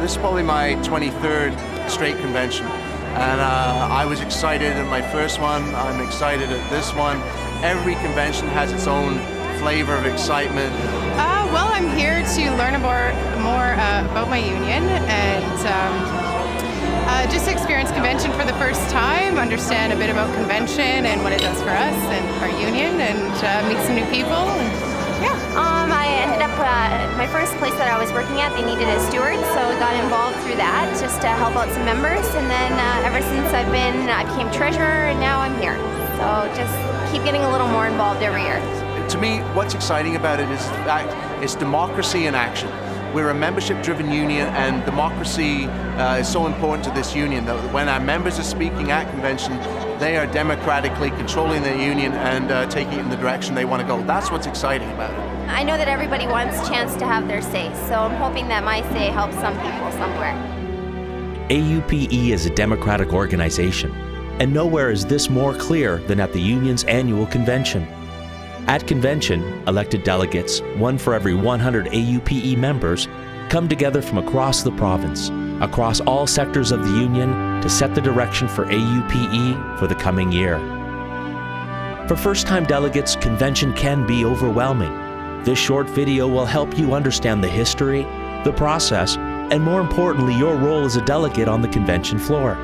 This is probably my 23rd straight convention, and I was excited at my first one. I'm excited at this one. Every convention has its own flavor of excitement. Well, I'm here to learn more about my union and just experience convention for the first time, understand a bit about convention and what it does for us and our union, and meet some new people. I ended up, my first place that I was working at, they needed a steward, so I got involved through that just to help out some members, and then ever since I became treasurer, and now I'm here. So just keep getting a little more involved every year. To me, what's exciting about it is that it's democracy in action. We're a membership-driven union, and democracy is so important to this union that when our members are speaking at convention, they are democratically controlling their union and taking it in the direction they want to go. That's what's exciting about it. I know that everybody wants a chance to have their say, so I'm hoping that my say helps some people somewhere. AUPE is a democratic organization, and nowhere is this more clear than at the union's annual convention. At convention, elected delegates, one for every 100 AUPE members, come together from across the province, across all sectors of the union, to set the direction for AUPE for the coming year. For first-time delegates, convention can be overwhelming. This short video will help you understand the history, the process, and more importantly, your role as a delegate on the convention floor.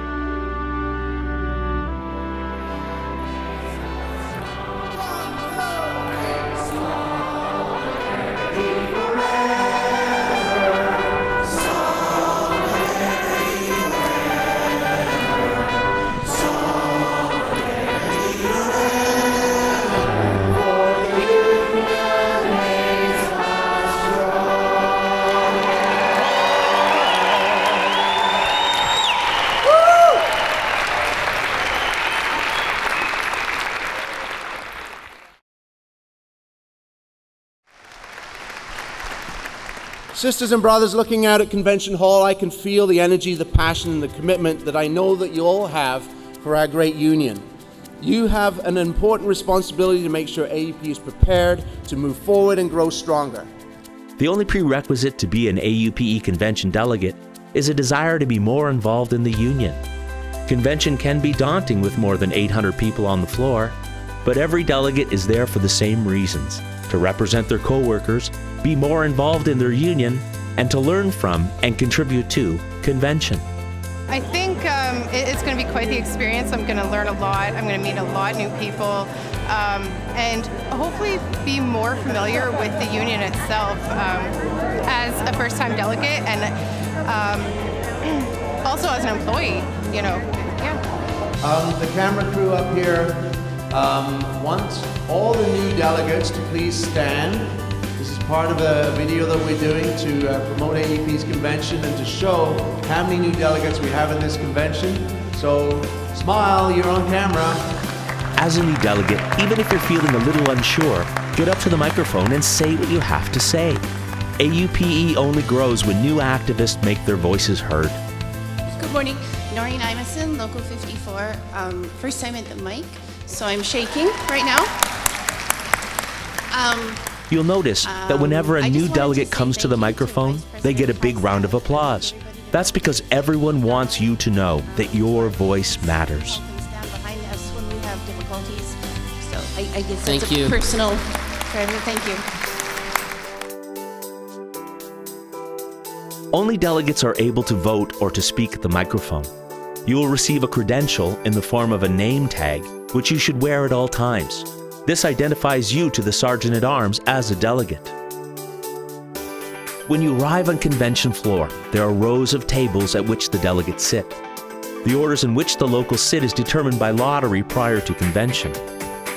Sisters and brothers, looking out at Convention Hall, I can feel the energy, the passion, and the commitment that I know that you all have for our great union. You have an important responsibility to make sure AUP is prepared to move forward and grow stronger. The only prerequisite to be an AUPE convention delegate is a desire to be more involved in the union. Convention can be daunting with more than 800 people on the floor, but every delegate is there for the same reasons: to represent their co-workers, be more involved in their union, and to learn from and contribute to convention. I think it's going to be quite the experience. I'm going to learn a lot. I'm going to meet a lot of new people, and hopefully be more familiar with the union itself as a first-time delegate, and also as an employee, you know. Yeah. The camera crew up here want all the new delegates to please stand. This is part of a video that we're doing to promote AUP's convention and to show how many new delegates we have in this convention. So smile, you're on camera. As a new delegate, even if you're feeling a little unsure, get up to the microphone and say what you have to say. AUPE only grows when new activists make their voices heard. Good morning, Noreen Imeson, Local 54. First time at the mic, so I'm shaking right now. You'll notice that whenever a new delegate comes to the microphone, they get a big round of applause. That's because everyone wants you to know that your voice matters. Stand behind us when we have difficulties. So I guess that's a personal driver. Thank you. Only delegates are able to vote or to speak at the microphone. You will receive a credential in the form of a name tag, which you should wear at all times. This identifies you to the Sergeant-at-Arms as a delegate. When you arrive on convention floor, there are rows of tables at which the delegates sit. The orders in which the locals sit is determined by lottery prior to convention,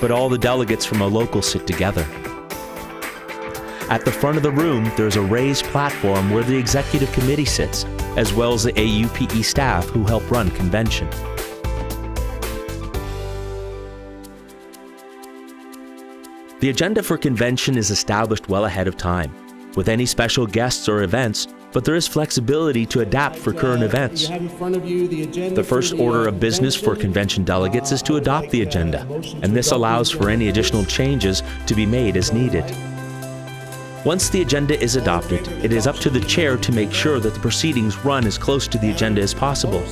but all the delegates from a local sit together. At the front of the room, there's a raised platform where the executive committee sits, as well as the AUPE staff who help run convention. The agenda for convention is established well ahead of time, with any special guests or events, but there is flexibility to adapt for current events. You have in front of you the agenda. The first order of business for convention delegates is to adopt the agenda, and this allows for any additional changes to be made as needed. Once the agenda is adopted, it is up to the chair to make sure that the proceedings run as close to the agenda as possible.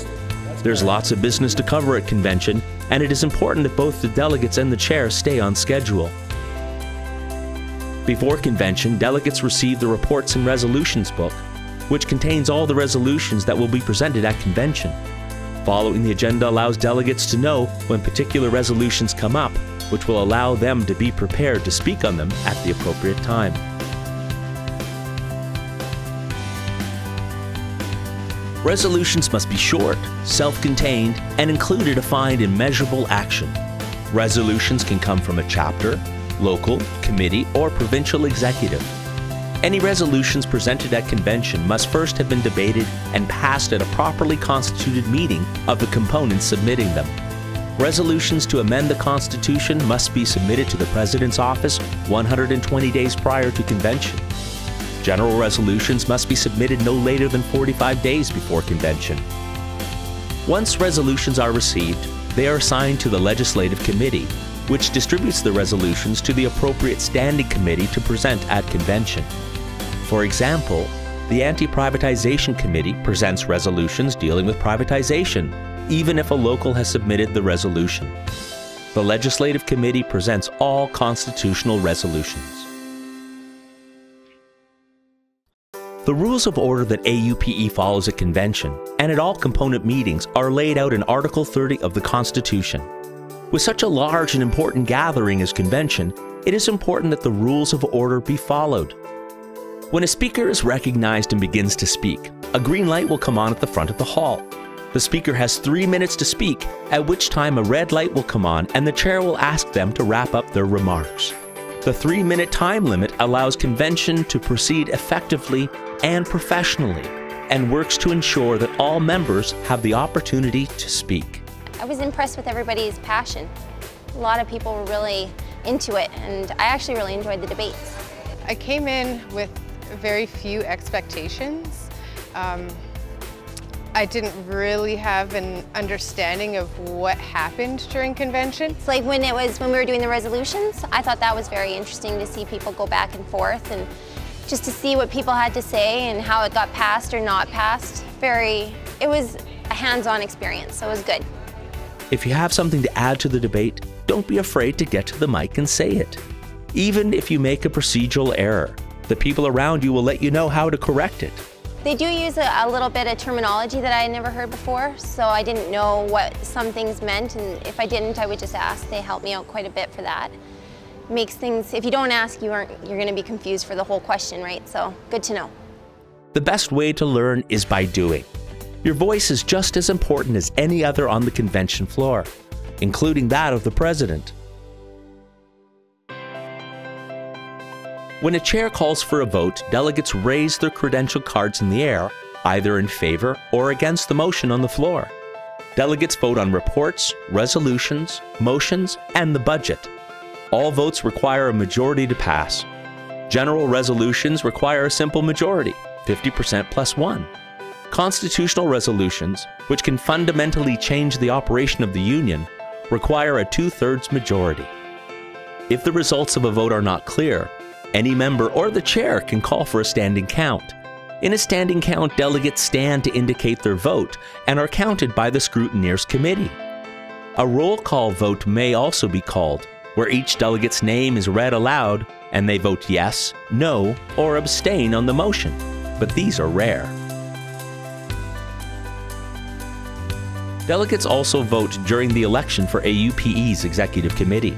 There's lots of business to cover at convention, and it is important that both the delegates and the chair stay on schedule. Before convention, delegates receive the Reports and Resolutions book, which contains all the resolutions that will be presented at convention. Following the agenda allows delegates to know when particular resolutions come up, which will allow them to be prepared to speak on them at the appropriate time. Resolutions must be short, self-contained, and include a defined and measurable action. Resolutions can come from a chapter, local, committee, or provincial executive. Any resolutions presented at convention must first have been debated and passed at a properly constituted meeting of the components submitting them. Resolutions to amend the Constitution must be submitted to the President's office 120 days prior to convention. General resolutions must be submitted no later than 45 days before convention. Once resolutions are received, they are assigned to the Legislative Committee, which distributes the resolutions to the appropriate standing committee to present at convention. For example, the Anti-Privatization Committee presents resolutions dealing with privatization, even if a local has submitted the resolution. The Legislative Committee presents all constitutional resolutions. The rules of order that AUPE follows at convention and at all component meetings are laid out in Article 30 of the Constitution. With such a large and important gathering as convention, it is important that the rules of order be followed. When a speaker is recognized and begins to speak, a green light will come on at the front of the hall. The speaker has 3 minutes to speak, at which time a red light will come on and the chair will ask them to wrap up their remarks. The 3-minute time limit allows convention to proceed effectively and professionally, and works to ensure that all members have the opportunity to speak. I was impressed with everybody's passion. A lot of people were really into it, and I actually really enjoyed the debates. I came in with very few expectations. I didn't really have an understanding of what happened during convention. It's like when we were doing the resolutions, I thought that was very interesting to see people go back and forth and just to see what people had to say and how it got passed or not passed. It was a hands-on experience, so it was good. If you have something to add to the debate, don't be afraid to get to the mic and say it. Even if you make a procedural error, the people around you will let you know how to correct it. They do use a little bit of terminology that I had never heard before, so I didn't know what some things meant, and if I didn't, I would just ask. They helped me out quite a bit for that. Makes things, if you don't ask, you're going to be confused for the whole question, right? So, good to know. The best way to learn is by doing. Your voice is just as important as any other on the convention floor, including that of the president. When a chair calls for a vote, delegates raise their credential cards in the air, either in favor or against the motion on the floor. Delegates vote on reports, resolutions, motions, and the budget. All votes require a majority to pass. General resolutions require a simple majority, 50% plus 1. Constitutional resolutions, which can fundamentally change the operation of the Union, require a 2/3 majority. If the results of a vote are not clear, any member or the chair can call for a standing count. In a standing count, delegates stand to indicate their vote and are counted by the scrutineers committee. A roll call vote may also be called, where each delegate's name is read aloud and they vote yes, no, or abstain on the motion, but these are rare. Delegates also vote during the election for AUPE's Executive Committee.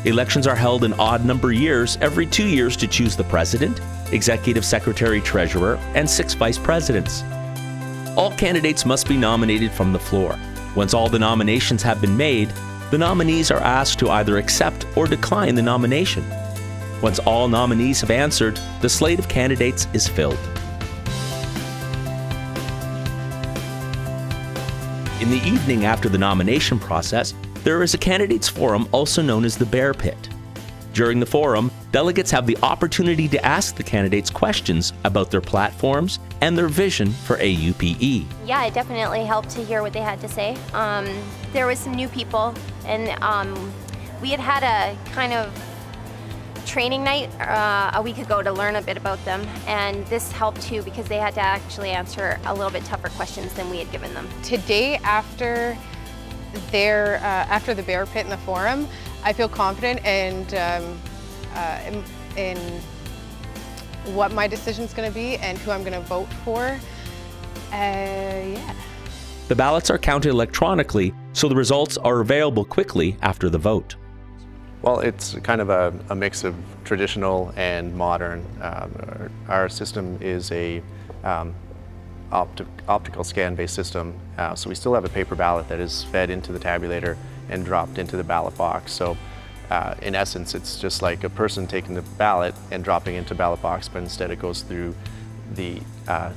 Elections are held in odd-number years every 2 years to choose the President, Executive Secretary-Treasurer, and 6 Vice Presidents. All candidates must be nominated from the floor. Once all the nominations have been made, the nominees are asked to either accept or decline the nomination. Once all nominees have answered, the slate of candidates is filled. In the evening after the nomination process, there is a candidates forum, also known as the Bear Pit. During the forum, delegates have the opportunity to ask the candidates questions about their platforms and their vision for AUPE. Yeah, it definitely helped to hear what they had to say. There was some new people, and we had a kind of training night a week ago to learn a bit about them, and this helped too because they had to actually answer a little bit tougher questions than we had given them. Today, after the bear pit and the forum, I feel confident and in what my decision's going to be and who I'm going to vote for. Yeah. The ballots are counted electronically, so the results are available quickly after the vote. Well, it's kind of a mix of traditional and modern. Our system is a optical scan-based system, so we still have a paper ballot that is fed into the tabulator and dropped into the ballot box. So in essence, it's just like a person taking the ballot and dropping into ballot box, but instead it goes through the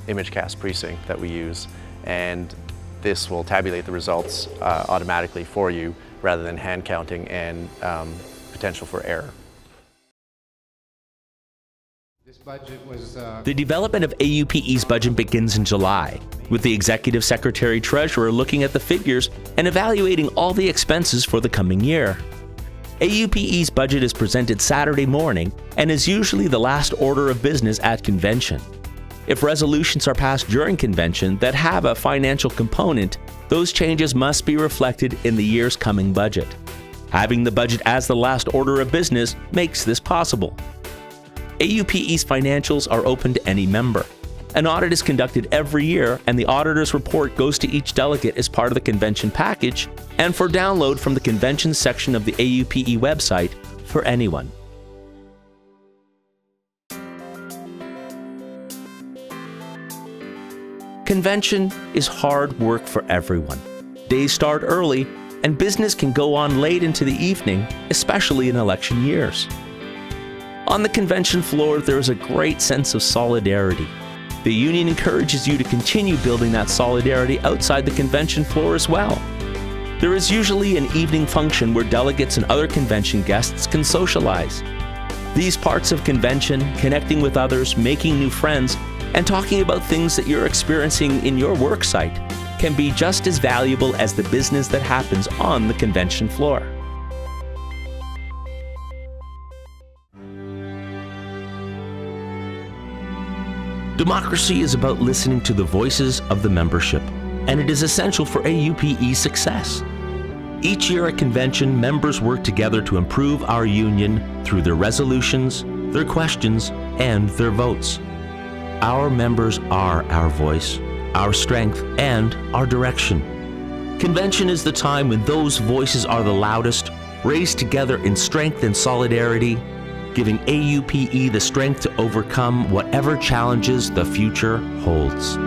ImageCast precinct that we use, and this will tabulate the results automatically for you rather than hand counting and potential for error. This budget was, The development of AUPE's budget begins in July, with the Executive Secretary Treasurer looking at the figures and evaluating all the expenses for the coming year. AUPE's budget is presented Saturday morning and is usually the last order of business at convention. If resolutions are passed during convention that have a financial component, those changes must be reflected in the year's coming budget. Having the budget as the last order of business makes this possible. AUPE's financials are open to any member. An audit is conducted every year, and the auditor's report goes to each delegate as part of the convention package and for download from the convention section of the AUPE website for anyone. Convention is hard work for everyone. Days start early, and business can go on late into the evening, especially in election years. On the convention floor, there is a great sense of solidarity. The union encourages you to continue building that solidarity outside the convention floor as well. There is usually an evening function where delegates and other convention guests can socialize. These parts of convention, connecting with others, making new friends, and talking about things that you're experiencing in your work site can be just as valuable as the business that happens on the convention floor. Democracy is about listening to the voices of the membership, and it is essential for AUPE's success. Each year at convention, members work together to improve our union through their resolutions, their questions, and their votes. Our members are our voice, our strength, and our direction. Convention is the time when those voices are the loudest, raised together in strength and solidarity, giving AUPE the strength to overcome whatever challenges the future holds.